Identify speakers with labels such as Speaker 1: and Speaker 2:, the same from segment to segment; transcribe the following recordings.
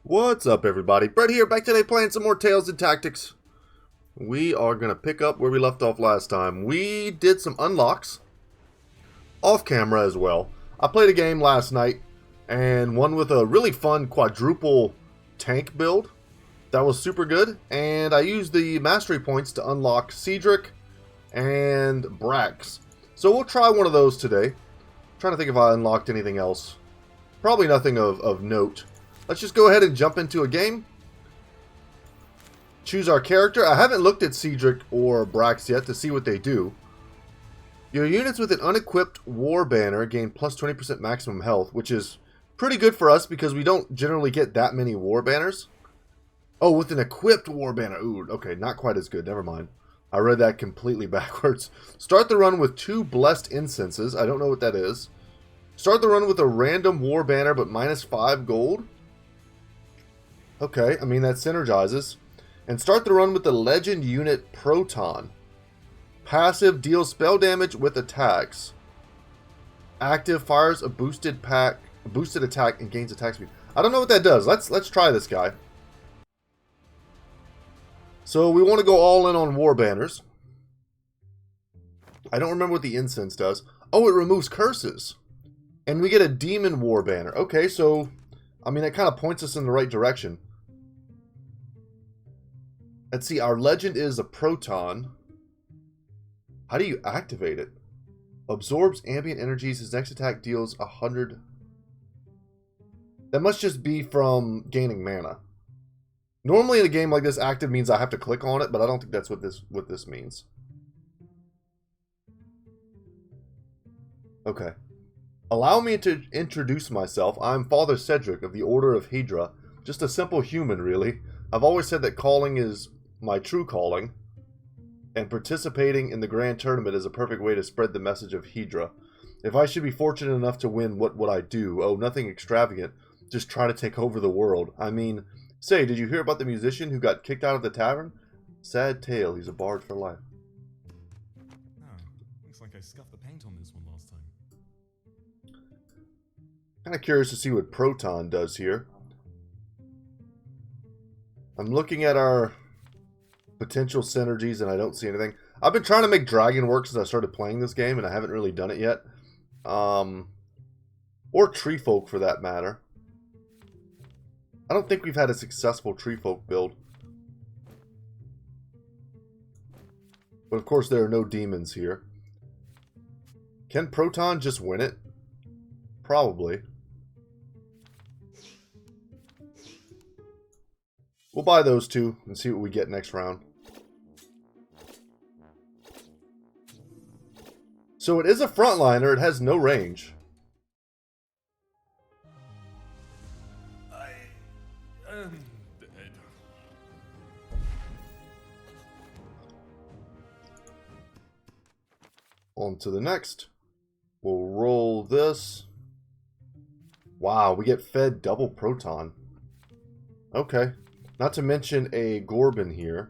Speaker 1: What's up, everybody? Brett here, back today playing some more Tales and Tactics. We are going to pick up where we left off last time. We did some unlocks, off camera as well. I played a game last night, and one with a really fun quadruple tank build. That was super good, and I used the mastery points to unlock Cedric and Brax. So we'll try one of those today. I'm trying to think if I unlocked anything else. Probably nothing of note. Let's just go ahead and jump into a game. Choose our character. I haven't looked at Cedric or Brax yet to see what they do. Your units with an unequipped war banner gain plus 20% maximum health, which is pretty good for us because we don't generally get that many war banners. Oh, with an equipped war banner. Ooh, okay, not quite as good. Never mind. I read that completely backwards. Start the run with 2 blessed incenses. I don't know what that is. Start the run with a random war banner but minus 5 gold. Okay, I mean that synergizes. And start the run with the legend unit Proton. Passive deals spell damage with attacks. Active fires a boosted attack and gains attack speed. I don't know what that does. Let's try this guy. So we want to go all in on war banners. I don't remember what the incense does. Oh, it removes curses. And we get a demon war banner. Okay, so I mean that kind of points us in the right direction. Let's see, our legend is a Proton. How do you activate it? Absorbs ambient energies. His next attack deals 100. That must just be from gaining mana. Normally in a game like this, active means I have to click on it, but I don't think that's what this means. Okay. Allow me to introduce myself. I'm Father Cedric of the Order of Hydra. Just a simple human, really. I've always said that calling is my true calling, and participating in the grand tournament is a perfect way to spread the message of Hydra. If I should be fortunate enough to win, what would I do? Oh, nothing extravagant. Just try to take over the world. I mean, say, did you hear about the musician who got kicked out of the tavern? Sad tale. He's a bard for life.
Speaker 2: Oh, looks like I scuffed the paint on this one last time.
Speaker 1: Kind of curious to see what Proton does here. I'm looking at our potential synergies and I don't see anything. I've been trying to make Dragon work since I started playing this game and I haven't really done it yet. Or Tree Folk for that matter. I don't think we've had a successful Tree Folk build. But of course there are no demons here. Can Proton just win it? Probably. We'll buy those two and see what we get next round. So it is a frontliner. It has no range.
Speaker 2: I am dead.
Speaker 1: On to the next. We'll roll this. Wow, we get fed double Proton. Okay. Not to mention a Gorbin here.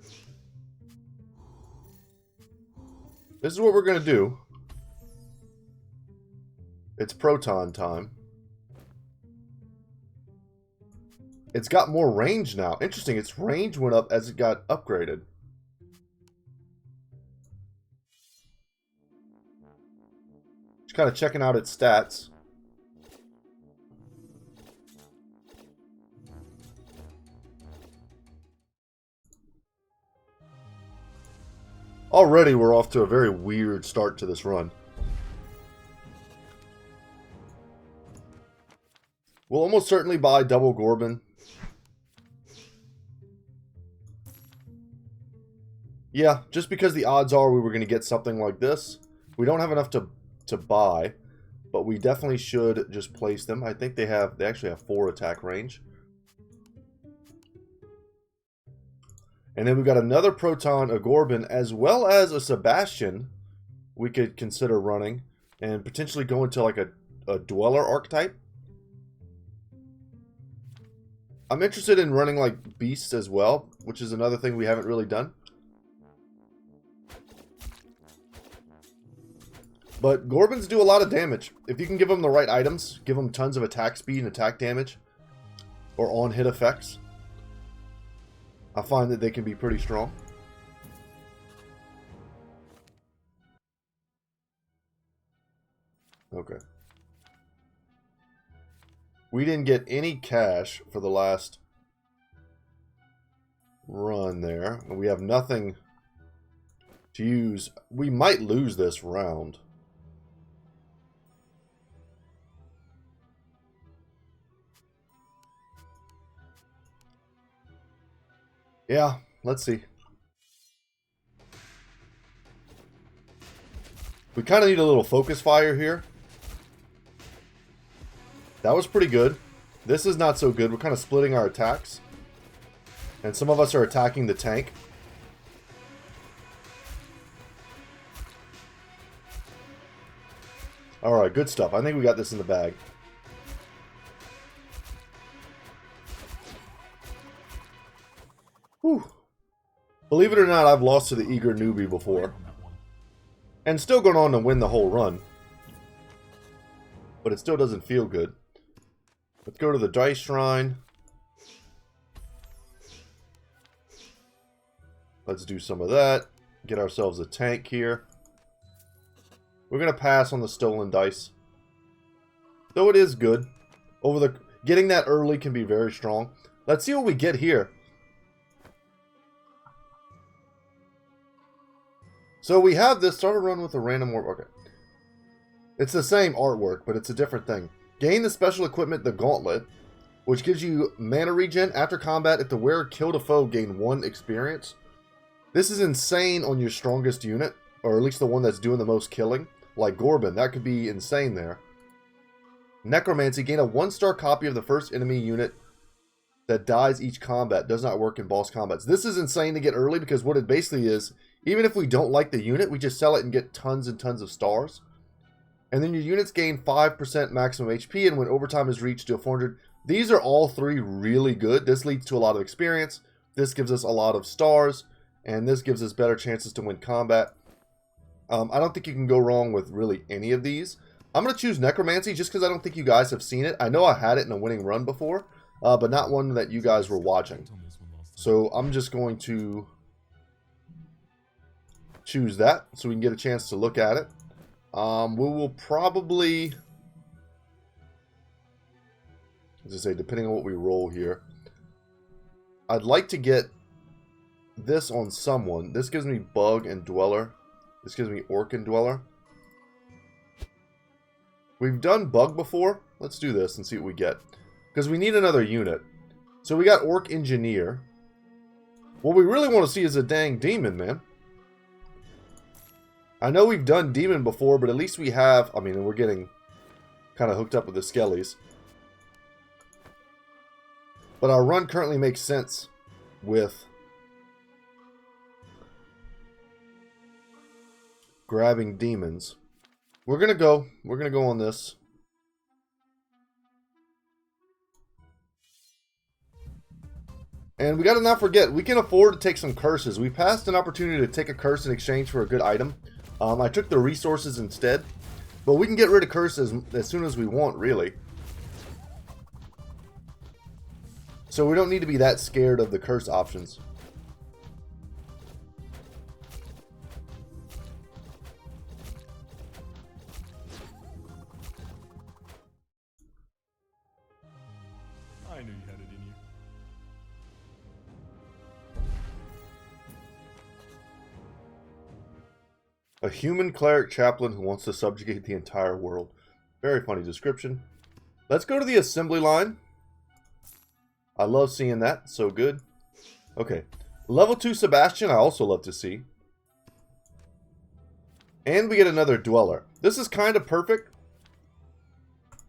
Speaker 1: This is what we're going to do. It's Proton time. It's got more range now. Interesting, its range went up as it got upgraded. Just kind of checking out its stats. Already we're off to a very weird start to this run. We'll almost certainly buy double Gorbin. Yeah, just because the odds are we were going to get something like this. We don't have enough to buy, but we definitely should just place them. I think they actually have 4 attack range. And then we've got another Proton, a Gorbin, as well as a Sebastian we could consider running and potentially go into like a Dweller archetype. I'm interested in running like Beasts as well, which is another thing we haven't really done. But Gorbins do a lot of damage. If you can give them the right items, give them tons of attack speed and attack damage, or on-hit effects. I find that they can be pretty strong. Okay. We didn't get any cash for the last run there. We have nothing to use. We might lose this round. Yeah, let's see. We kind of need a little focus fire here. That was pretty good. This is not so good. We're kind of splitting our attacks. And some of us are attacking the tank. Alright, good stuff. I think we got this in the bag. Whew. Believe it or not, I've lost to the eager newbie before. And still going on to win the whole run. But it still doesn't feel good. Let's go to the dice shrine. Let's do some of that. Get ourselves a tank here. We're going to pass on the stolen dice. Though it is good. Getting that early can be very strong. Let's see what we get here. So we have this. Start a run with a random warp. Okay. It's the same artwork, but it's a different thing. Gain the special equipment, the Gauntlet, which gives you mana regen. After combat, if the wearer killed a foe, gain 1 experience. This is insane on your strongest unit, or at least the one that's doing the most killing. Like Gorbin, that could be insane there. Necromancy, gain a 1-star copy of the first enemy unit that dies each combat. Does not work in boss combats. This is insane to get early because what it basically is, even if we don't like the unit, we just sell it and get tons and tons of stars. And then your units gain 5% maximum HP, and when overtime is reached, deal 400. These are all 3 really good. This leads to a lot of experience. This gives us a lot of stars, and this gives us better chances to win combat. I don't think you can go wrong with really any of these. I'm going to choose Necromancy just because I don't think you guys have seen it. I know I had it in a winning run before, but not one that you guys were watching. So I'm just going to choose that so we can get a chance to look at it. We will probably, as I say, depending on what we roll here, I'd like to get this on someone. This gives me Bug and Dweller. This gives me Orc and Dweller. We've done Bug before. Let's do this and see what we get. Because we need another unit. So we got Orc Engineer. What we really want to see is a dang Demon, man. I know we've done Demon before, but at least we have... I mean, we're getting kind of hooked up with the Skellies. But our run currently makes sense with grabbing demons. We're gonna go on this. And we gotta not forget, we can afford to take some curses. We passed an opportunity to take a curse in exchange for a good item. I took the resources instead. But we can get rid of curses as soon as we want, really. So we don't need to be that scared of the curse options.
Speaker 2: I knew you had it in you.
Speaker 1: A human cleric chaplain who wants to subjugate the entire world. Very funny description. Let's go to the assembly line. I love seeing that. So good. Okay. Level 2 Sebastian, I also love to see. And we get another Dweller. This is kind of perfect,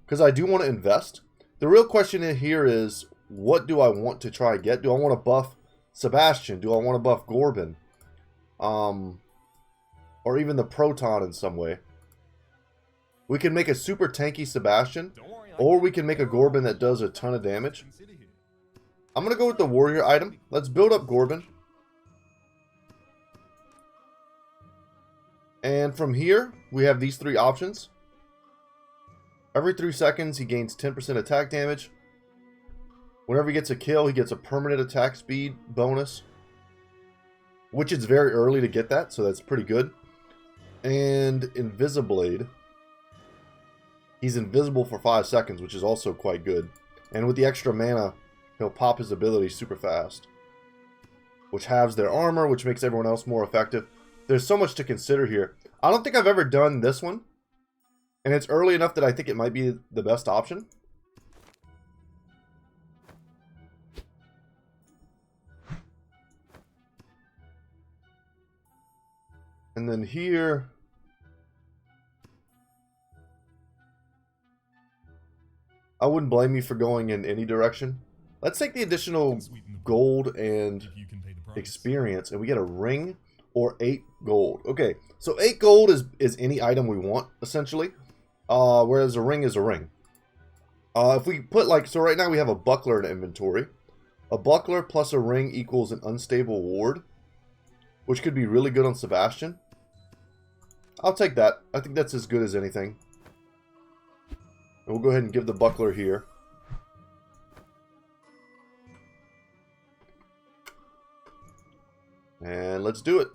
Speaker 1: because I do want to invest. The real question in here is, what do I want to try and get? Do I want to buff Sebastian? Do I want to buff Gorbin? Or even the Proton in some way. We can make a super tanky Sebastian, or we can make a Gorbin that does a ton of damage. I'm going to go with the warrior item. Let's build up Gorbin. And from here, we have these 3 options. Every 3 seconds, he gains 10% attack damage. Whenever he gets a kill, he gets a permanent attack speed bonus, which it's very early to get that, so that's pretty good. And Invisiblade. He's invisible for 5 seconds, which is also quite good. And with the extra mana, he'll pop his ability super fast, which halves their armor, which makes everyone else more effective. There's so much to consider here. I don't think I've ever done this one, and it's early enough that I think it might be the best option. And then here, I wouldn't blame you for going in any direction. Let's take the additional gold and experience, and we get a ring or 8 gold. Okay, so 8 gold is any item we want, essentially, whereas a ring is a ring. If we put, like, so right now we have a buckler in inventory. A buckler plus a ring equals an unstable ward, which could be really good on Sebastian. I'll take that. I think that's as good as anything. And we'll go ahead and give the buckler here. And let's do it.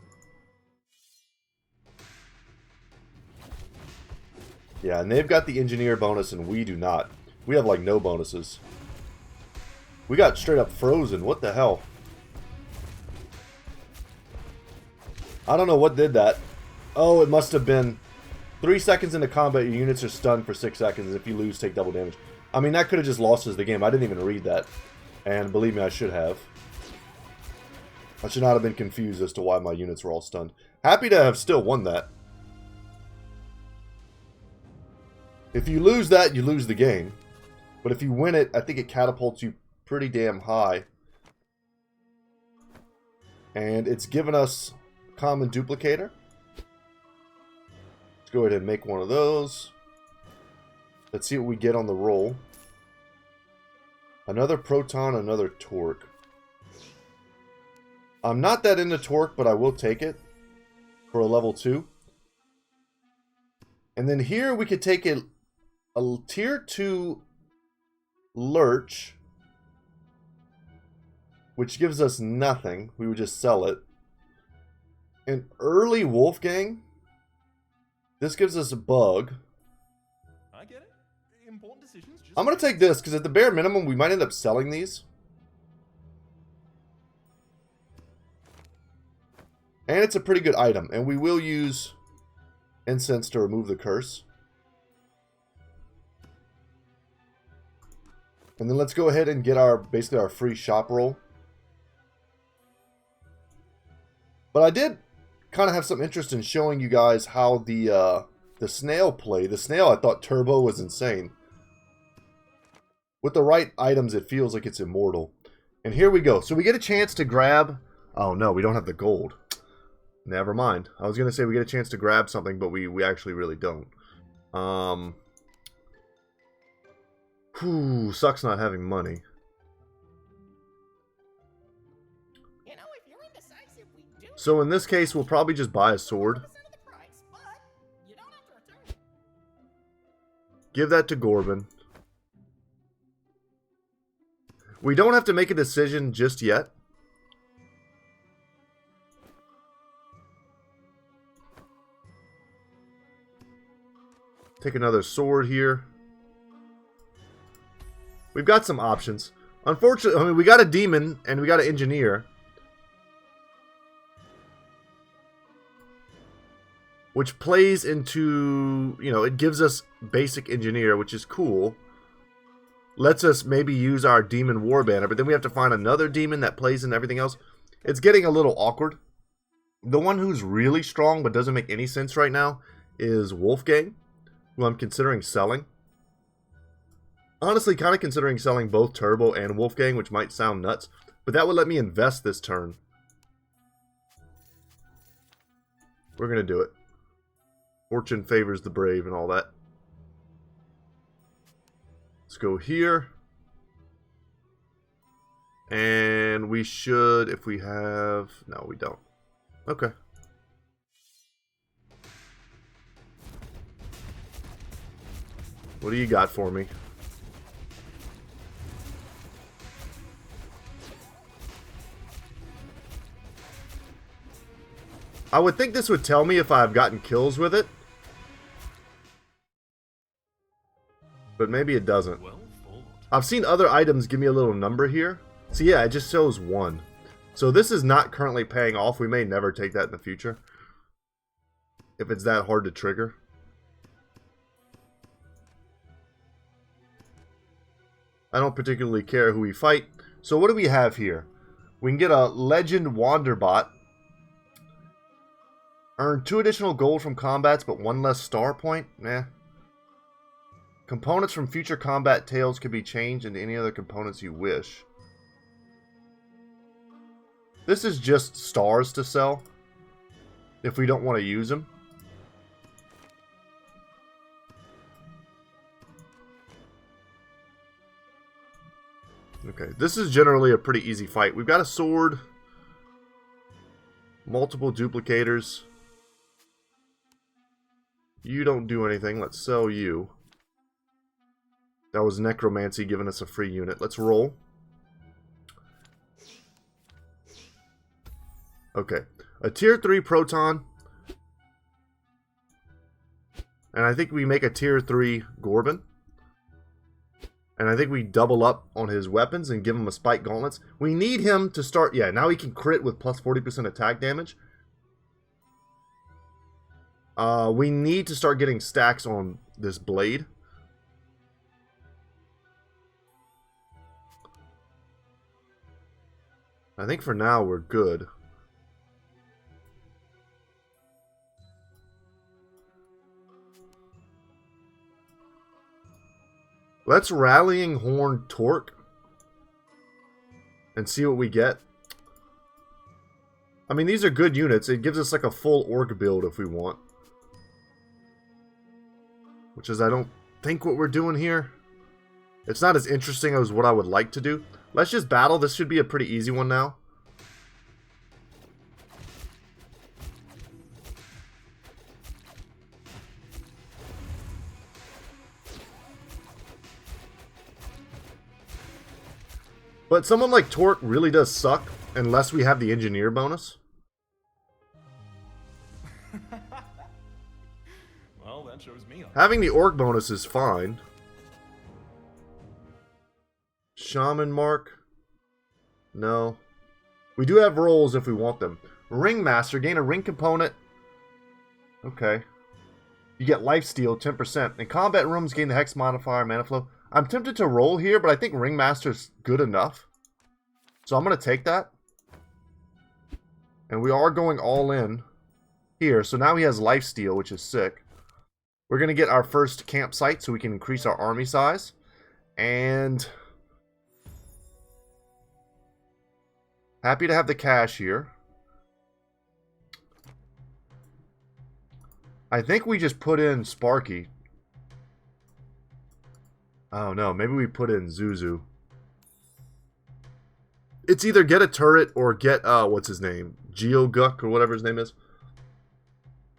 Speaker 1: Yeah, and they've got the engineer bonus and we do not. We have like no bonuses. We got straight up frozen. What the hell? I don't know what did that. Oh, it must have been 3 seconds into combat, your units are stunned for 6 seconds. If you lose, take double damage. I mean, that could have just lost us the game. I didn't even read that. And believe me, I should have. I should not have been confused as to why my units were all stunned. Happy to have still won that. If you lose that, you lose the game. But if you win it, I think it catapults you pretty damn high. And it's given us common duplicator. Let's go ahead and make one of those. Let's see what we get on the roll. Another proton, another torque. I'm not that into torque, but I will take it for a level 2. And then here we could take a tier 2 lurch, which gives us nothing. We would just sell it. An early Wolfgang. This gives us a bug.
Speaker 2: I get it. Important decisions. Just
Speaker 1: I'm going to take this, because at the bare minimum, we might end up selling these. And it's a pretty good item. And we will use incense to remove the curse. And then let's go ahead and get our, basically our free shop roll. But I did kind of have some interest in showing you guys how the snail play. The snail, I thought turbo was insane. With the right items, it feels like it's immortal. And here we go. So we get a chance to grab... Oh no, we don't have the gold. Never mind. I was going to say we get a chance to grab something, but we actually really don't. Whew, sucks not having money.
Speaker 3: You know, if you're indecisive, we do.
Speaker 1: So in this case, we'll probably just buy a sword.
Speaker 3: The price, but you don't have to return.
Speaker 1: Give that to Gorbin. We don't have to make a decision just yet. Take another sword here. We've got some options. Unfortunately, I mean, we got a demon and we got an engineer. Which plays into, you know, it gives us basic engineer, which is cool. Lets us maybe use our demon war banner, but then we have to find another demon that plays in everything else. It's getting a little awkward. The one who's really strong but doesn't make any sense right now is Wolfgang, who I'm considering selling. Honestly, kind of considering selling both Turbo and Wolfgang, which might sound nuts, but that would let me invest this turn. We're going to do it. Fortune favors the brave and all that. Let's go here. And we should, if we have... No, we don't. Okay. What do you got for me? I would think this would tell me if I've gotten kills with it. But maybe it doesn't.
Speaker 2: Well thought.
Speaker 1: I've seen other items give me a little number here. So yeah, it just shows 1. So this is not currently paying off. We may never take that in the future. If it's that hard to trigger. I don't particularly care who we fight. So what do we have here? We can get a Legend Wanderbot. Earn 2 additional gold from combats, but 1 less star point? Nah. Components from future combat tales can be changed into any other components you wish. This is just stars to sell. If we don't want to use them. Okay, this is generally a pretty easy fight. We've got a sword. Multiple duplicators. You don't do anything. Let's sell you. That was Necromancy giving us a free unit. Let's roll. Okay. A tier 3 Proton. And I think we make a tier 3 Gorbin. And I think we double up on his weapons and give him a Spike Gauntlets. We need him to start... Yeah, now he can crit with plus 40% attack damage. We need to start getting stacks on this blade. I think for now we're good. Let's Rallying Horn Torque and see what we get. I mean, these are good units. It gives us like a full orc build if we want. Which is, I don't think, what we're doing here. It's not as interesting as what I would like to do. Let's just battle. This should be a pretty easy one now. But someone like Torque really does suck unless we have the engineer bonus.
Speaker 2: Well, that shows me up.
Speaker 1: Having the orc bonus is fine. Shaman Mark. No. We do have rolls if we want them. Ringmaster. Gain a ring component. Okay. You get lifesteal 10%. In combat rooms, gain the hex modifier, mana flow. I'm tempted to roll here, but I think Ringmaster's good enough. So I'm going to take that. And we are going all in here. So now he has lifesteal, which is sick. We're going to get our first campsite so we can increase our army size. And happy to have the cash here. I think we just put in Sparky. Oh no, maybe we put in Zuzu. It's either get a turret or get, what's his name? Geoguk or whatever his name is.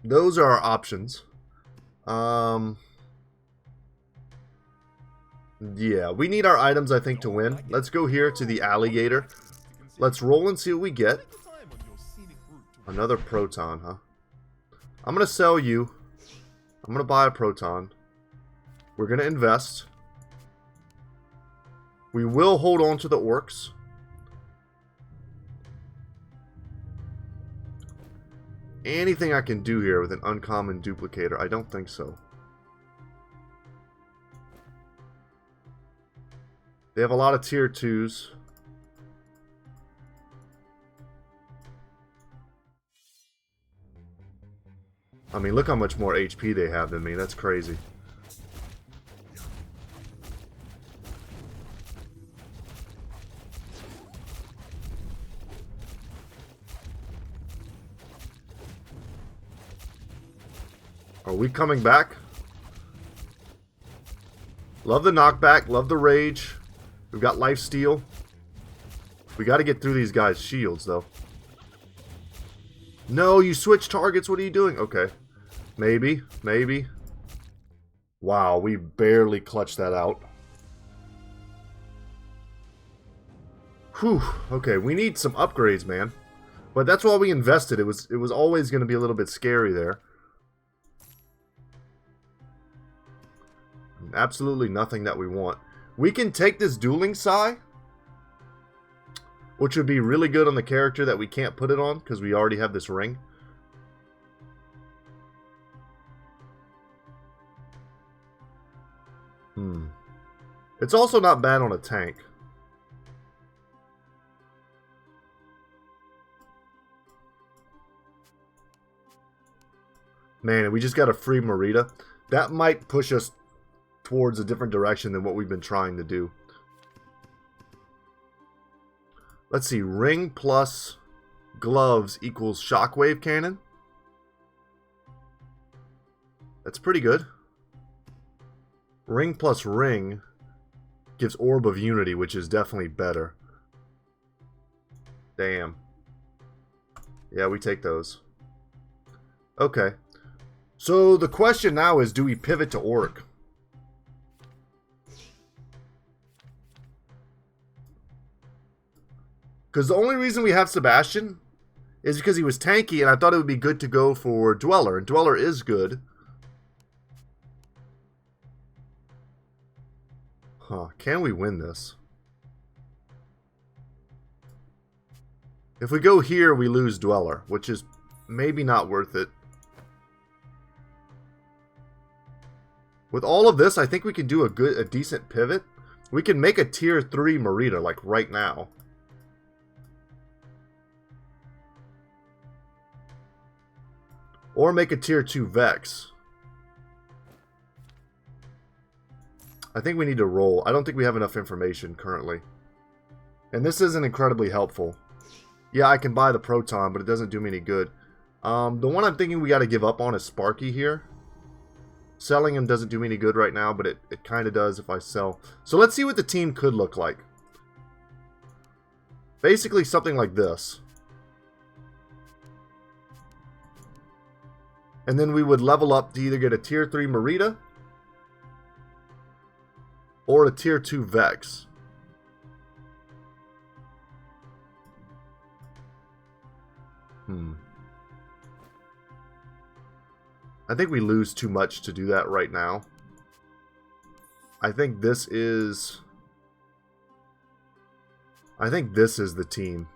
Speaker 1: Those are our options. Yeah, we need our items, I think, to win. Let's go here to the alligator. Let's roll and see what we get. Another proton, huh? I'm going to sell you. I'm going to buy a proton. We're going to invest. We will hold on to the orcs. Anything I can do here with an uncommon duplicator? I don't think so. They have a lot of tier 2s. I mean, look how much more HP they have than me. That's crazy. Are we coming back? Love the knockback. Love the rage. We've got lifesteal. We got to get through these guys' shields, though. No, you switch targets. What are you doing? Okay. Maybe. Maybe. Wow, we barely clutched that out. Whew. Okay, we need some upgrades, man. But that's why we invested. It was always going to be a little bit scary there. Absolutely nothing that we want. We can take this dueling Sai, which would be really good on the character that we can't put it on because we already have this ring. It's also not bad on a tank. Man, we just got a free Marita. That might push us towards a different direction than what we've been trying to do. Let's see. Ring plus gloves equals shockwave cannon. That's pretty good. Ring plus ring gives Orb of Unity, which is definitely better. Damn. Yeah, we take those. Okay. So the question now is, do we pivot to Orc? Because the only reason we have Sebastian is because he was tanky, and I thought it would be good to go for Dweller, and Dweller is good. Huh, can we win this? If we go here, we lose Dweller, which is maybe not worth it. With all of this, I think we can do a decent pivot. We can make a tier 3 Marita, like right now. Or make a tier 2 Vex. I think we need to roll. I don't think we have enough information currently. And this isn't incredibly helpful. Yeah, I can buy the Proton, but it doesn't do me any good. The one I'm thinking we got to give up on is Sparky here. Selling him doesn't do me any good right now, but it kind of does if I sell. So let's see what the team could look like. Basically something like this. And then we would level up to either get a tier 3 Marita or a tier 2 Vex. I think we lose too much to do that right now. I think this is the team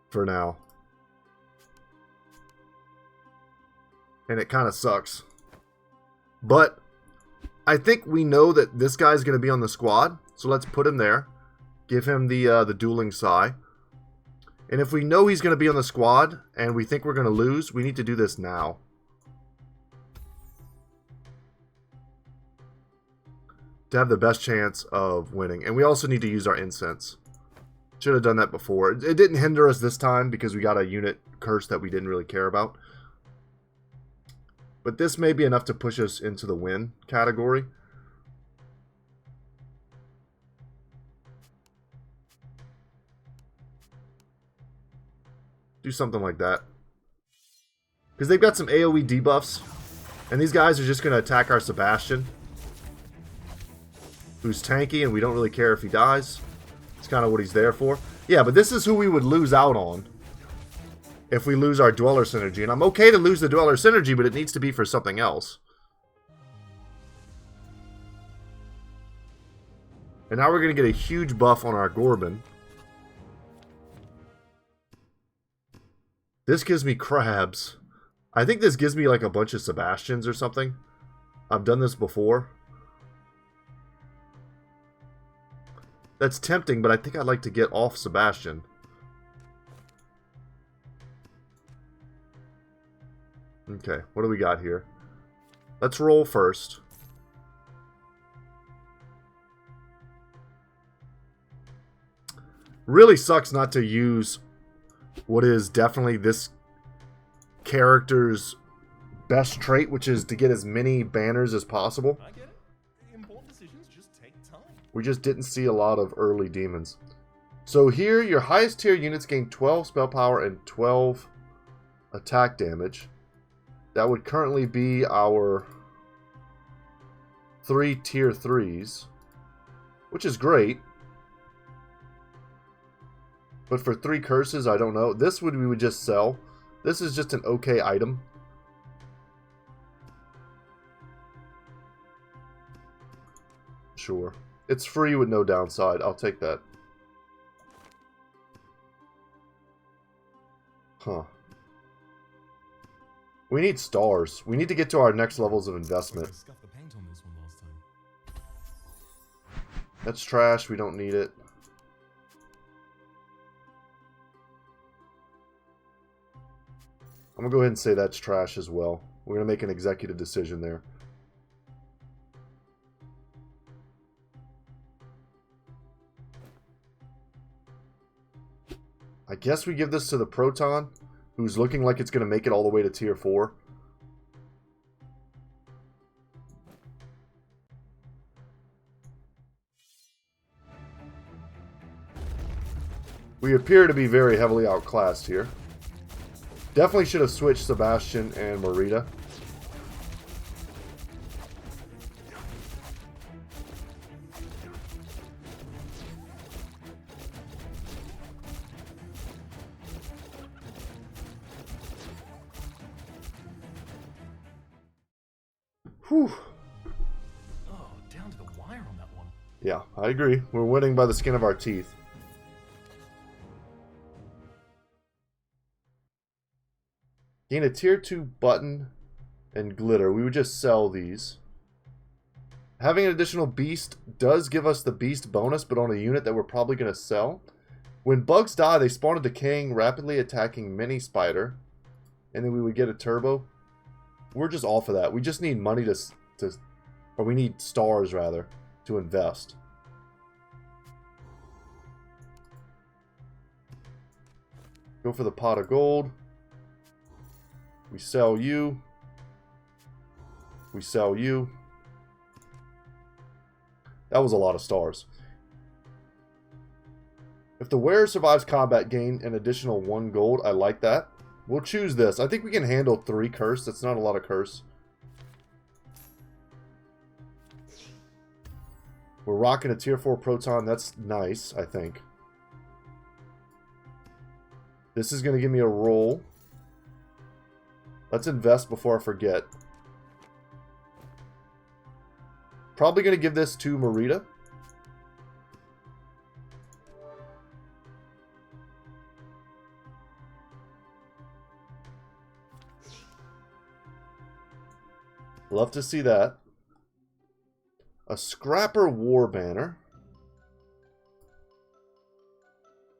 Speaker 1: for now. And it kind of sucks. But I think we know that this guy's going to be on the squad. So let's put him there. Give him the dueling Sai. And if we know he's going to be on the squad and we think we're going to lose, we need to do this now. To have the best chance of winning. And we also need to use our incense. Should have done that before. It didn't hinder us this time because we got a unit curse that we didn't really care about. But this may be enough to push us into the win category. Do something like that. Because they've got some AoE debuffs. And these guys are just going to attack our Sebastian. Who's tanky and we don't really care if he dies. It's kind of what he's there for. Yeah, but this is who we would lose out on. If we lose our Dweller synergy. And I'm okay to lose the Dweller synergy, but it needs to be for something else. And now we're going to get a huge buff on our Gorbin. This gives me crabs. I think this gives me like a bunch of Sebastians or something. I've done this before. That's tempting, but I think I'd like to get off Sebastian. Okay, what do we got here? Let's roll first. Really sucks not to use what is definitely this character's best trait, which is to get as many banners as possible.
Speaker 2: I get it. Important decisions just take time.
Speaker 1: We just didn't see a lot of early demons. So here, your highest tier units gain 12 spell power and 12 attack damage. That would currently be our 3 tier 3s, which is great. But for 3 curses, I don't know. This we would just sell. This is just an okay item. Sure. It's free with no downside. I'll take that. Huh. We need stars. We need to get to our next levels of investment.
Speaker 2: I scuffed the paint on this one last time.
Speaker 1: That's trash. We don't need it. I'm going to go ahead and say that's trash as well. We're going to make an executive decision there. I guess we give this to the Proton, who's looking like it's going to make it all the way to tier 4. We appear to be very heavily outclassed here. Definitely should have switched Sebastian and Marita. Whew.
Speaker 2: Oh, down to the wire on that one.
Speaker 1: Yeah, I agree. We're winning by the skin of our teeth. Gain a tier 2 button and glitter. We would just sell these. Having an additional beast does give us the beast bonus, but on a unit that we're probably going to sell. When bugs die, they spawn a decaying, rapidly attacking mini spider. And then we would get a turbo. We're just off of that. We just need money or we need stars rather, to invest. Go for the pot of gold. We sell you. We sell you. That was a lot of stars. If the wearer survives combat, gain an additional 1 gold. I like that. We'll choose this. I think we can handle 3 curse. That's not a lot of curse. We're rocking a tier 4 Proton. That's nice, I think. This is going to give me a roll. Let's invest before I forget. Probably going to give this to Marita. Love to see that. A Scrapper War Banner.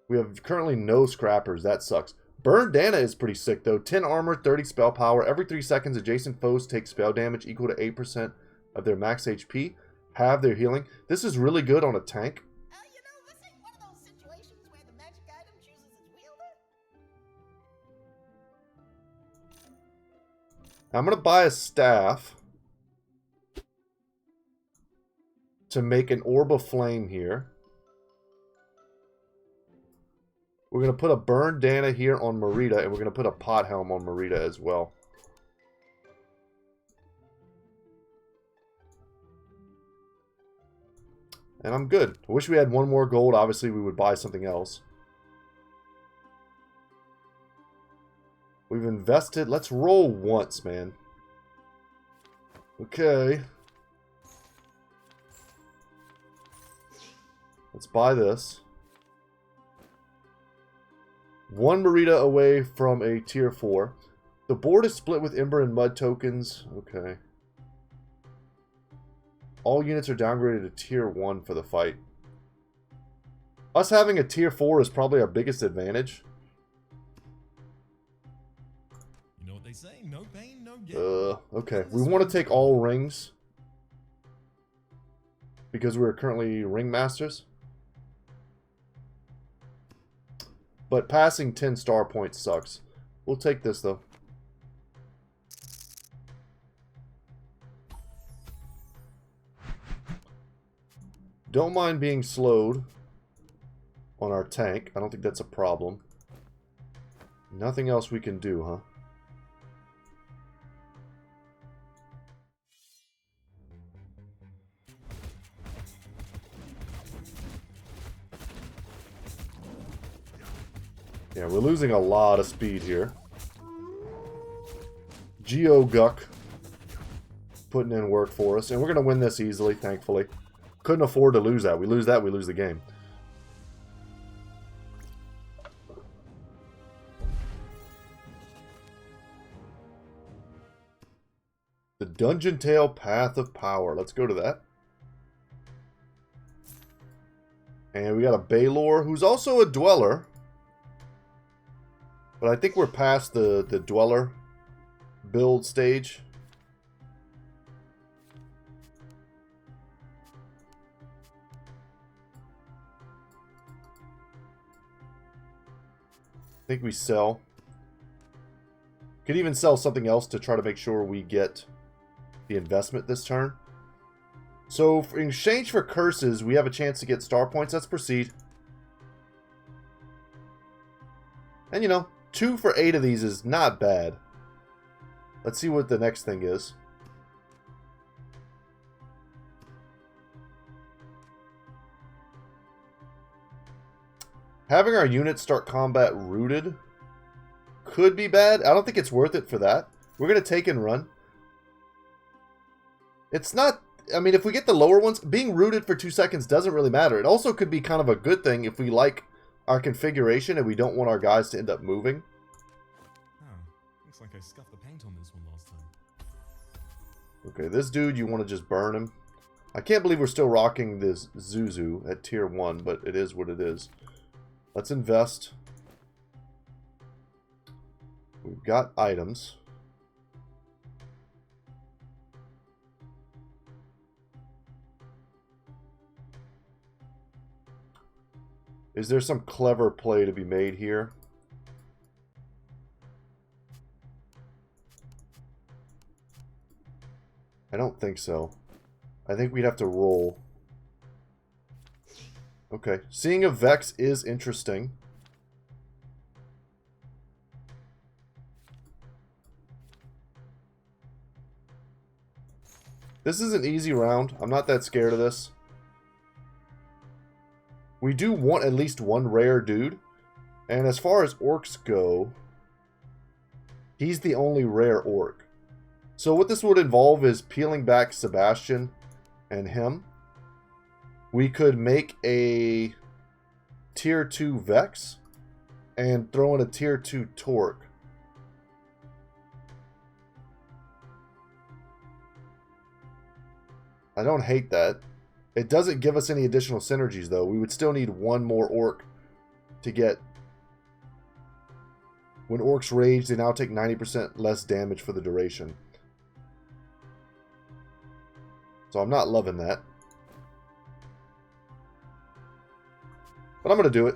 Speaker 1: We have currently no Scrappers. That sucks. Burn Dana is pretty sick though. 10 armor, 30 spell power. Every 3 seconds, adjacent foes take spell damage equal to 8% of their max HP. Have their healing. This is really good on a tank.
Speaker 3: You know, this ain't one of those situations where the magic item chooses its wielder.
Speaker 1: I'm going to buy a staff to make an orb of flame here. We're going to put a Burn Dana here on Marita, and we're going to put a Pot Helm on Marita as well. And I'm good. I wish we had 1 more gold. Obviously, we would buy something else. We've invested. Let's roll once, man. Okay. Let's buy this. 1 Marita away from a tier 4. The board is split with Ember and Mud tokens. Okay. All units are downgraded to tier 1 for the fight. Us having a tier 4 is probably our biggest advantage.
Speaker 2: You know what they say? No pain, no gain.
Speaker 1: Okay. We want to take all rings. Because we're currently ring masters. But passing 10 star points sucks. We'll take this, though. Don't mind being slowed on our tank. I don't think that's a problem. Nothing else we can do, huh? Yeah, we're losing a lot of speed here. Geoguck putting in work for us. And we're going to win this easily, thankfully. Couldn't afford to lose that. We lose that, we lose the game. The Dungeon Tale Path of Power. Let's go to that. And we got a Baylor, who's also a Dweller. But I think we're past the Dweller build stage. I think we sell. Could even sell something else to try to make sure we get the investment this turn. So in exchange for curses, we have a chance to get star points. Let's proceed. And you know, 2 for 8 of these is not bad. Let's see what the next thing is. Having our units start combat rooted could be bad. I don't think it's worth it for that. We're going to take and run. It's not... I mean, if we get the lower ones, being rooted for 2 seconds doesn't really matter. It also could be kind of a good thing if we like our configuration and we don't want our guys to end up moving.
Speaker 2: Oh, looks like I scuffed the paint on this one last time.
Speaker 1: Okay, this dude, you want to just burn him. I can't believe we're still rocking this Zuzu at tier 1, but it is what it is. Let's invest. We've got items. Is there some clever play to be made here? I don't think so. I think we'd have to roll. Okay. Seeing a Vex is interesting. This is an easy round. I'm not that scared of this. We do want at least one rare dude. And as far as orcs go, he's the only rare orc. So what this would involve is peeling back Sebastian and him. We could make a tier 2 Vex and throw in a tier 2 Torque. I don't hate that. It doesn't give us any additional synergies, though. We would still need one more orc to get... When orcs rage, they now take 90% less damage for the duration. So I'm not loving that. But I'm going to do it.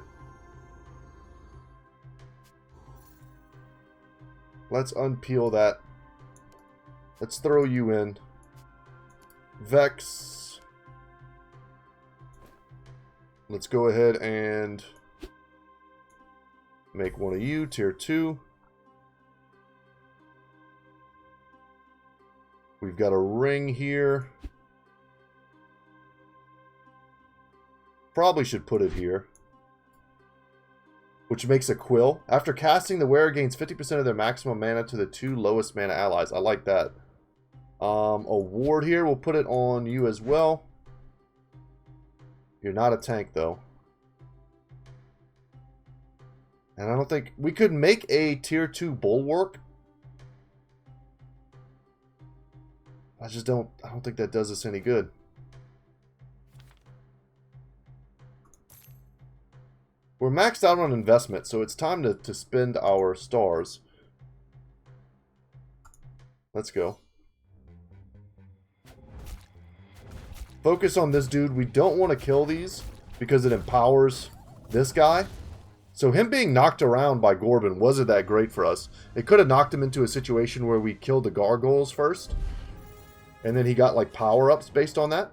Speaker 1: Let's unpeel that. Let's throw you in. Vex... Let's go ahead and make one of you tier 2. We've got a ring here. Probably should put it here. Which makes a quill. After casting, the wearer gains 50% of their maximum mana to the 2 lowest mana allies. I like that. A ward here. We'll put it on you as well. You're not a tank, though. And I don't think... We could make a tier 2 bulwark. I don't think that does us any good. We're maxed out on investment, so it's time to spend our stars. Let's go. Focus on this dude. We don't want to kill these because it empowers this guy. So him being knocked around by Gorbin wasn't that great for us. It could have knocked him into a situation where we killed the gargoyles first. And then he got like power-ups based on that.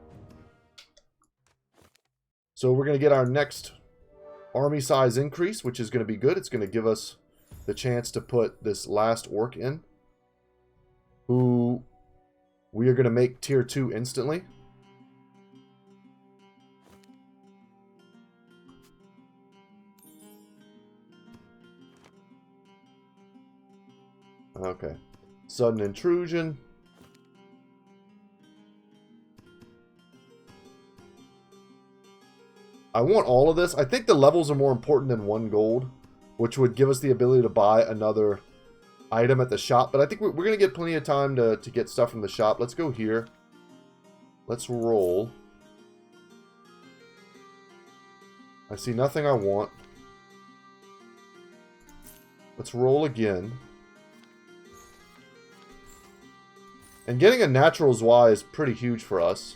Speaker 1: So we're going to get our next army size increase, which is going to be good. It's going to give us the chance to put this last orc in, who we are going to make tier 2 instantly. Okay. Sudden intrusion. I want all of this. I think the levels are more important than 1 gold, which would give us the ability to buy another item at the shop. But I think we're going to get plenty of time to get stuff from the shop. Let's go here. Let's roll. I see nothing I want. Let's roll again. And getting a natural Zwei is pretty huge for us.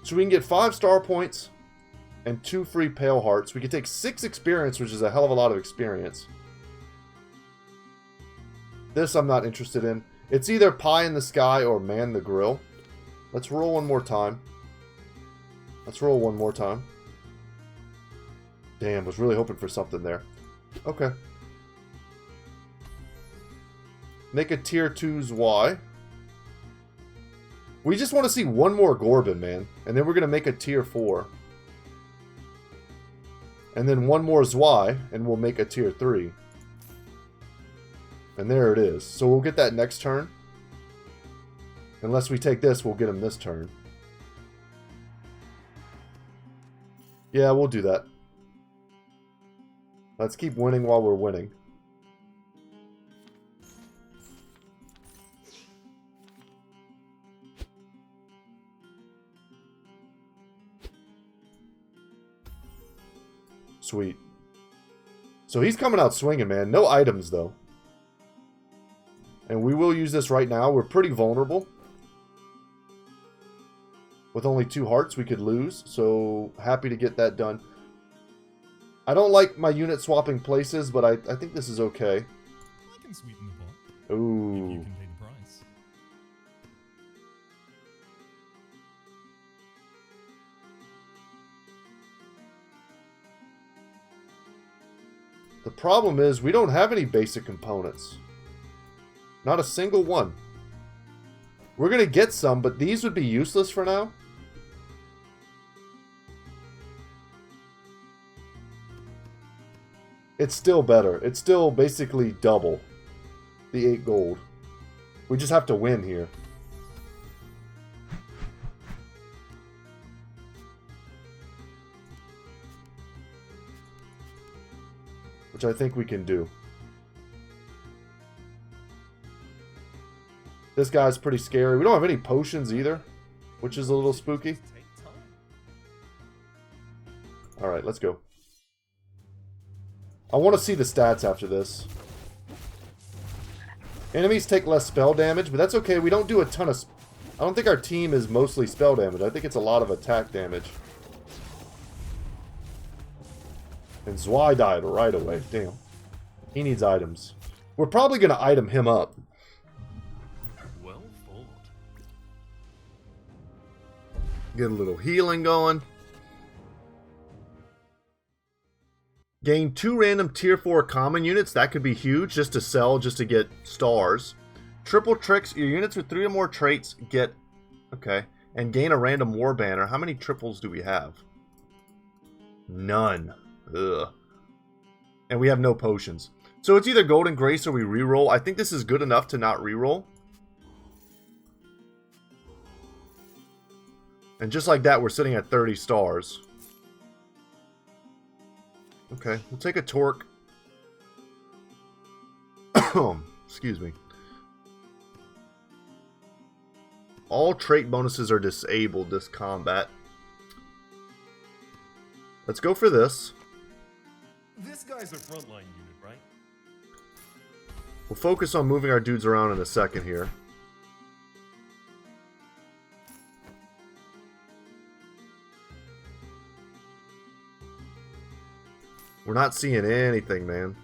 Speaker 1: So we can get 5 star points and 2 free pale hearts. We can take 6 experience, which is a hell of a lot of experience. This I'm not interested in. It's either pie in the sky or man the grill. Let's roll one more time. Let's roll one more time. Damn, was really hoping for something there. Okay. Make a tier 2 Zwei. We just want to see one more Gorbin, man. And then we're going to make a tier 4. And then one more Zwei, and we'll make a tier 3. And there it is. So we'll get that next turn. Unless we take this, we'll get him this turn. Yeah, we'll do that. Let's keep winning while we're winning. Sweet. So he's coming out swinging, man. No items, though. And we will use this right now. We're pretty vulnerable. With only 2 hearts, we could lose. So, happy to get that done. I don't like my unit swapping places, but I think this is okay.
Speaker 2: I can sweeten the pot.
Speaker 1: Ooh.
Speaker 2: If you can pay the price.
Speaker 1: The problem is, we don't have any basic components. Not a single one. We're going to get some, but these would be useless for now. It's still better. It's still basically double the 8 gold. We just have to win here. Which I think we can do. This guy's pretty scary. We don't have any potions either, which is a little spooky. Alright, let's go. I want to see the stats after this. Enemies take less spell damage, but that's okay. We don't do a ton of... I don't think our team is mostly spell damage. I think it's a lot of attack damage. And Zwei died right away. Damn. He needs items. We're probably going to item him up.
Speaker 2: Well fought.
Speaker 1: Get a little healing going. Gain 2 random tier 4 common units. That could be huge just to sell, just to get stars. Triple tricks. Your units with 3 or more traits get... Okay. And gain a random war banner. How many triples do we have? None. Ugh. And we have no potions. So it's either Golden Grace or we reroll. I think this is good enough to not reroll. And just like that, we're sitting at 30 stars. Okay, we'll take a torque. Excuse me. All trait bonuses are disabled this combat. Let's go for this.
Speaker 2: This guy's a frontline unit, right?
Speaker 1: We'll focus on moving our dudes around in a second here. We're not seeing anything, man.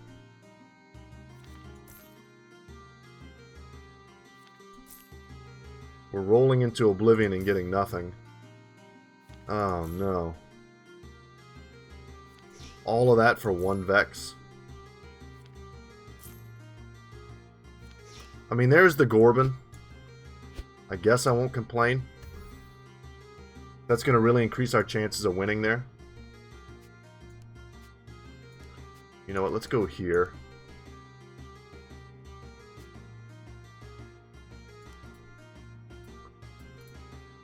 Speaker 1: We're rolling into oblivion and getting nothing. Oh, no. All of that for 1 Vex. I mean, there's the Gorbin. I guess I won't complain. That's going to really increase our chances of winning there. You know what? Let's go here.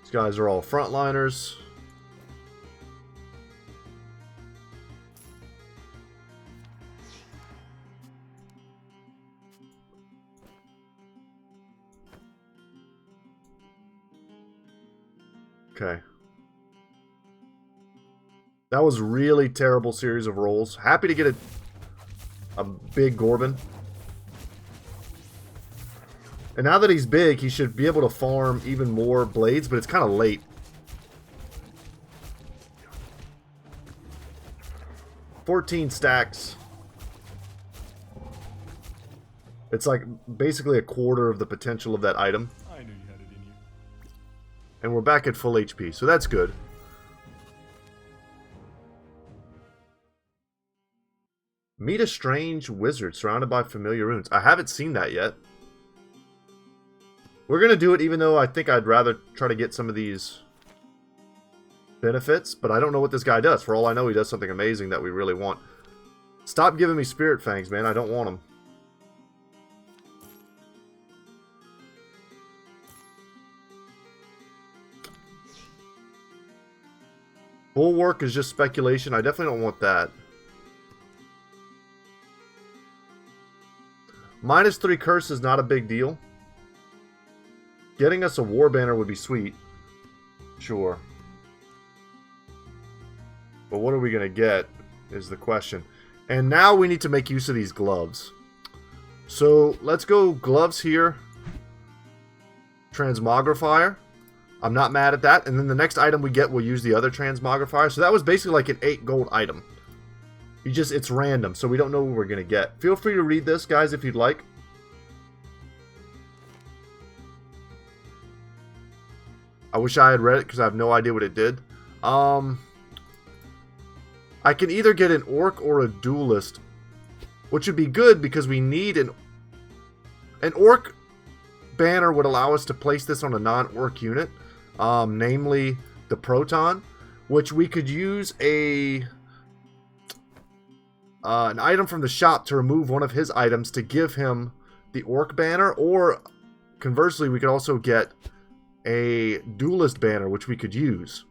Speaker 1: These guys are all frontliners. Okay. That was really terrible series of rolls. Happy to get a big Gorbin. And now that he's big, he should be able to farm even more blades, but it's kind of late. $14 stacks. It's like basically a quarter of the potential of that item.
Speaker 2: I knew you had it in you.
Speaker 1: And we're back at full HP, so that's good. Meet a strange wizard surrounded by familiar runes. I haven't seen that yet. We're going to do it even though I think I'd rather try to get some of these benefits, but I don't know what this guy does. For all I know, he does something amazing that we really want. Stop giving me spirit fangs, man. I don't want them. Bulwark is just speculation. I definitely don't want that. -3 curse is not a big deal. Getting us a war banner would be sweet. Sure. But what are we going to get is the question. And now we need to make use of these gloves. So let's go gloves here. Transmogrifier. I'm not mad at that. And then the next item we get, we'll use the other transmogrifier. So that was basically like an 8 gold item. It's random, so we don't know what we're going to get. Feel free to read this, guys, if you'd like. I wish I had read it because I have no idea what it did. I can either get an orc or a duelist, which would be good because we need an orc banner would allow us to place this on a non-orc unit, namely the Proton, which we could use an item from the shop to remove one of his items to give him the orc banner, or conversely, we could also get a duelist banner, which we could use.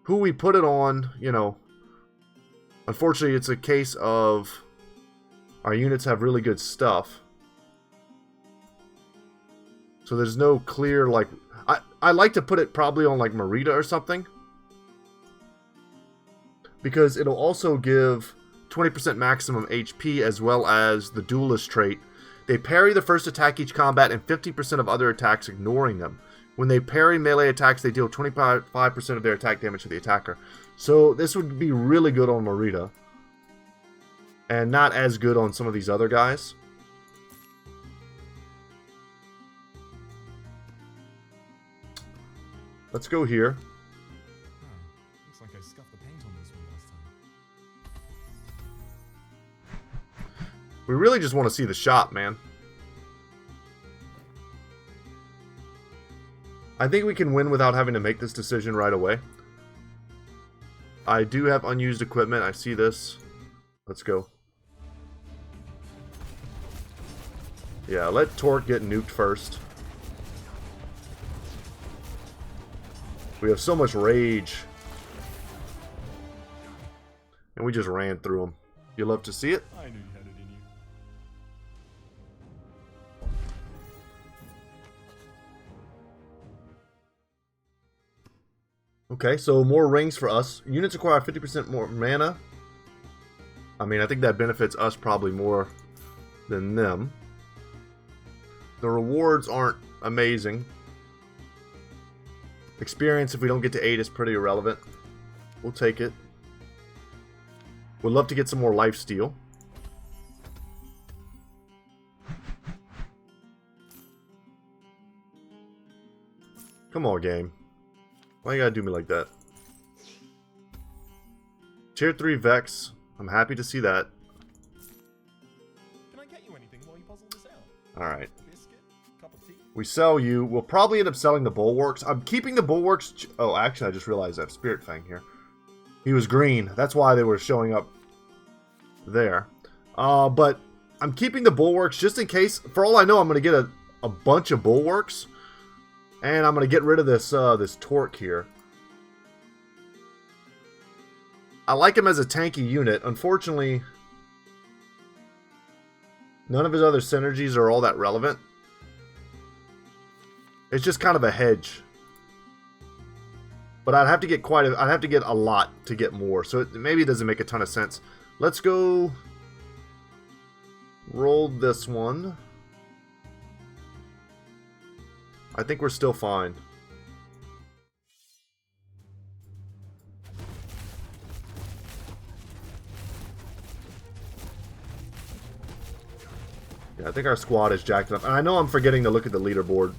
Speaker 1: Who we put it on, you know, unfortunately, it's a case of our units have really good stuff. So there's no clear, like, I like to put it probably on, like, Merida or something. Because it'll also give 20% maximum HP as well as the duelist trait. They parry the first attack each combat and 50% of other attacks ignoring them. When they parry melee attacks, they deal 25% of their attack damage to the attacker. So this would be really good on Merida. And not as good on some of these other guys. Let's go here.
Speaker 2: Looks like I scuffed the paint on this one last time.
Speaker 1: We really just want to see the shop, man. I think we can win without having to make this decision right away. I do have unused equipment. I see this. Let's go. Yeah, let Torque get nuked first. We have so much rage. And we just ran through them. You love to see it?
Speaker 2: I knew you had it in you.
Speaker 1: Okay, so more rings for us. Units acquire 50% more mana. I mean, I think that benefits us probably more than them. The rewards aren't amazing. Experience, if we don't get to 8, is pretty irrelevant. We'll take it. Would love to get some more lifesteal. Come on, game. Why you gotta do me like that? Tier 3 Vex. I'm happy to see that.
Speaker 2: Can I get you anything while you puzzle this out?
Speaker 1: Alright.
Speaker 2: Biscuit? Cup of tea?
Speaker 1: We sell you. We'll probably end up selling the Bulwarks. I'm keeping the Bulwarks. Oh, actually, I just realized I have Spirit Fang here. He was green. That's why they were showing up there. But I'm keeping the bulwarks just in case. For all I know, I'm going to get a bunch of bulwarks. And I'm going to get rid of this this torque here. I like him as a tanky unit. Unfortunately, none of his other synergies are all that relevant. It's just kind of a hedge. But I'd have to get a lot to get more. So maybe it doesn't make a ton of sense. Let's go roll this one. I think we're still fine. Yeah, I think our squad is jacked up. And I know I'm forgetting to look at the leaderboard.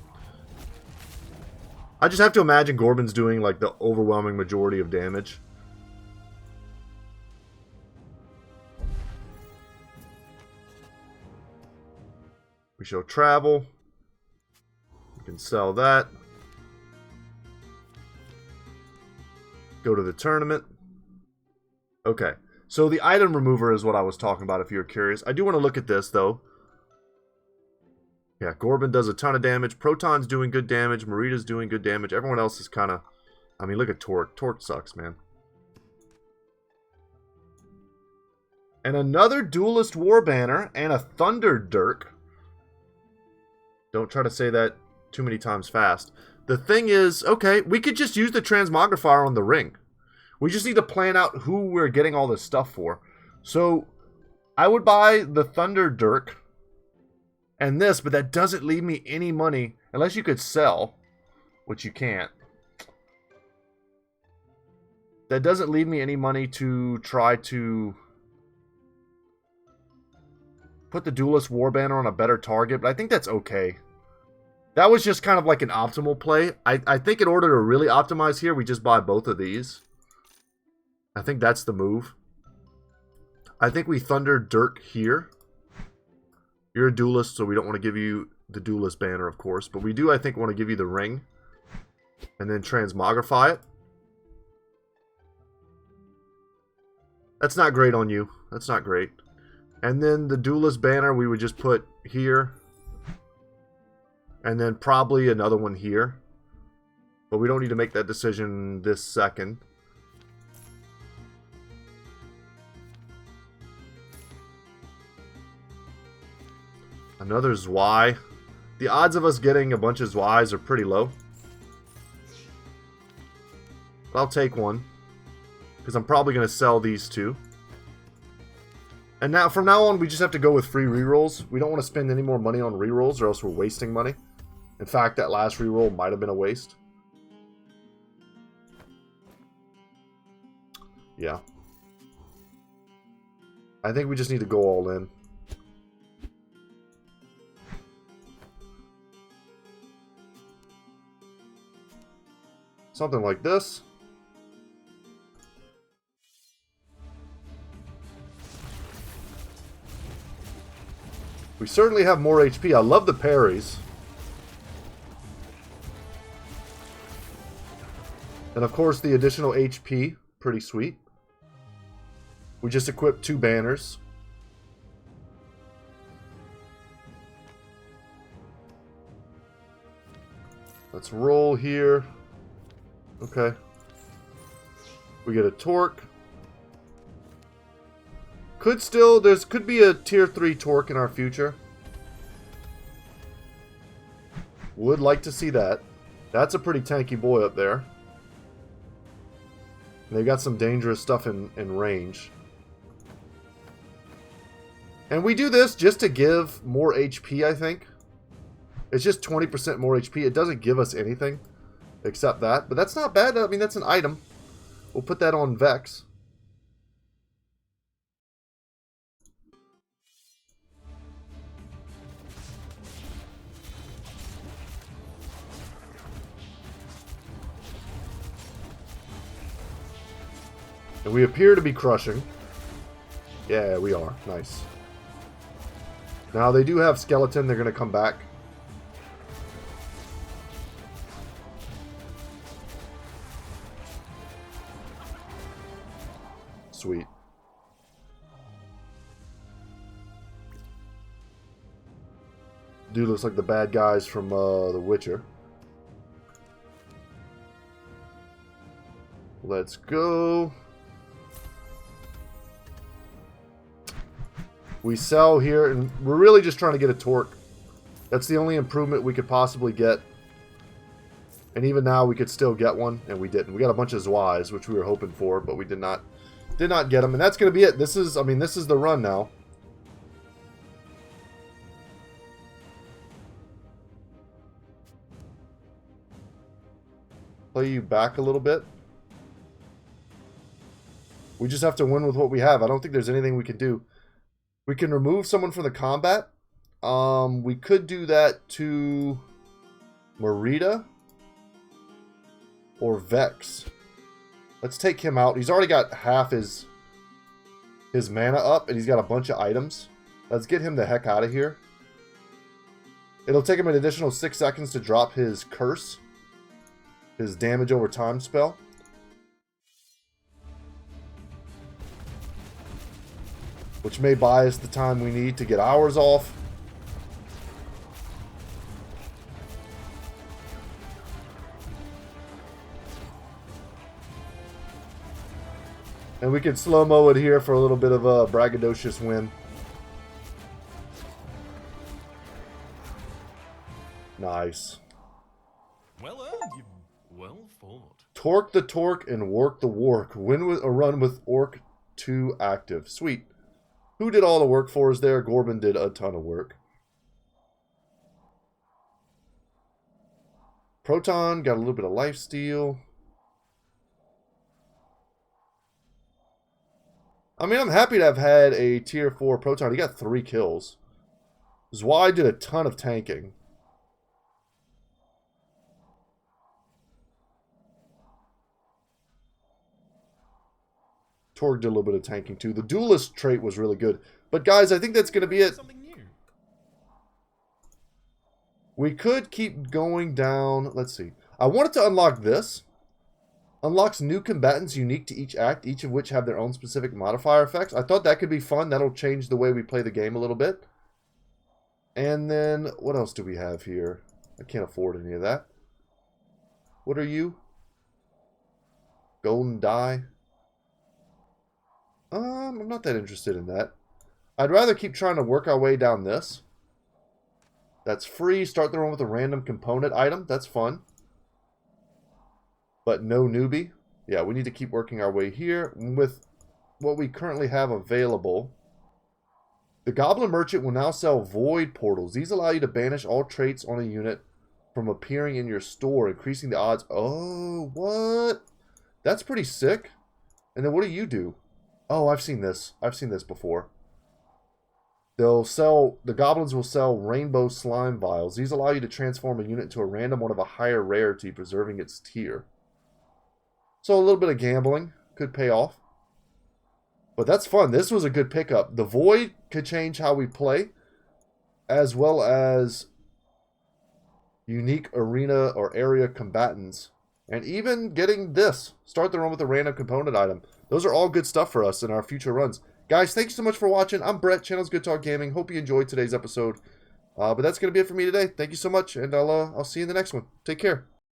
Speaker 1: I just have to imagine Gorbin's doing like the overwhelming majority of damage. We show travel. We can sell that. Go to the tournament. Okay. So the item remover is what I was talking about if you're curious. I do want to look at this though. Yeah, Gorbin does a ton of damage. Proton's doing good damage. Marita's doing good damage. Everyone else is kind of... I mean, look at Torque. Torque sucks, man. And another Duelist War Banner and a Thunder Dirk. Don't try to say that too many times fast. The thing is, okay, we could just use the Transmogrifier on the ring. We just need to plan out who we're getting all this stuff for. So, I would buy the Thunder Dirk and this, but that doesn't leave me any money, unless you could sell, which you can't. That doesn't leave me any money to try to put the Duelist War Banner on a better target, but I think that's okay. That was just kind of like an optimal play. I think in order to really optimize here, we just buy both of these. I think that's the move. I think we Thunder Dirk here. You're a duelist, so we don't want to give you the Duelist Banner, of course. But we do, I think, want to give you the ring. And then Transmogrify it. That's not great on you. That's not great. And then the Duelist Banner we would just put here. And then probably another one here. But we don't need to make that decision this second. Another Zwei. The odds of us getting a bunch of Zweis are pretty low. But I'll take one. Because I'm probably going to sell these two. And now, from now on, we just have to go with free rerolls. We don't want to spend any more money on rerolls or else we're wasting money. In fact, that last reroll might have been a waste. Yeah. I think we just need to go all in. Something like this. We certainly have more HP. I love the parries. And of course the additional HP. Pretty sweet. We just equipped 2 banners. Let's roll here. Okay. We get a Torque. Could be a tier 3 Torque in our future. Would like to see that. That's a pretty tanky boy up there. And they've got some dangerous stuff in range. And we do this just to give more HP, I think. It's just 20% more HP. It doesn't give us anything except that. But that's not bad. I mean, that's an item. We'll put that on Vex. And we appear to be crushing. Yeah, we are. Nice. Now, they do have Skeleton. They're going to come back. Sweet. Dude looks like the bad guys from The Witcher. Let's go. We sell here, and we're really just trying to get a torque. That's the only improvement we could possibly get. And even now, we could still get one, and we didn't. We got a bunch of Zwais, which we were hoping for, but we did not get them. And that's going to be it. This is, I mean, this is the run now. Play you back a little bit. We just have to win with what we have. I don't think there's anything we can do. We can remove someone from the combat. We could do that to Marita or Vex. Let's take him out. He's already got half his mana up, and he's got a bunch of items. Let's get him the heck out of here. It'll take him an additional 6 seconds to drop his curse, his damage over time spell. Which may buy us the time we need to get ours off. And we can slow-mo it here for a little bit of a braggadocious win. Nice.
Speaker 2: Well earned, you well fought.
Speaker 1: Torque the torque and work the work. Win with a run with Orc 2 active. Sweet. Who did all the work for us there? Gorbin did a ton of work. Proton got a little bit of lifesteal. I mean, I'm happy to have had a tier 4 Proton. He got 3 kills. Zwei did a ton of tanking. Torg did a little bit of tanking too. The duelist trait was really good. But guys, I think that's going to be it.
Speaker 2: Something new.
Speaker 1: We could keep going down. Let's see. I wanted to unlock this. Unlocks new combatants unique to each act, each of which have their own specific modifier effects. I thought that could be fun. That'll change the way we play the game a little bit. And then, what else do we have here? I can't afford any of that. What are you? Golden die? I'm not that interested in that. I'd rather keep trying to work our way down this. That's free. Start the run with a random component item. That's fun. But no newbie. Yeah, we need to keep working our way here. With what we currently have available, the Goblin Merchant will now sell Void Portals. These allow you to banish all traits on a unit from appearing in your store, increasing the odds. Oh, what? That's pretty sick. And then what do you do? Oh, I've seen this. I've seen this before. The goblins will sell Rainbow Slime Vials. These allow you to transform a unit into a random one of a higher rarity, preserving its tier. So a little bit of gambling could pay off. But that's fun. This was a good pickup. The Void could change how we play, as well as unique arena or area combatants. And even getting this. Start the run with a random component item. Those are all good stuff for us in our future runs. Guys, thank you so much for watching. I'm Brett, channel's Goodtalk Gaming. Hope you enjoyed today's episode. But that's going to be it for me today. Thank you so much, and I'll see you in the next one. Take care.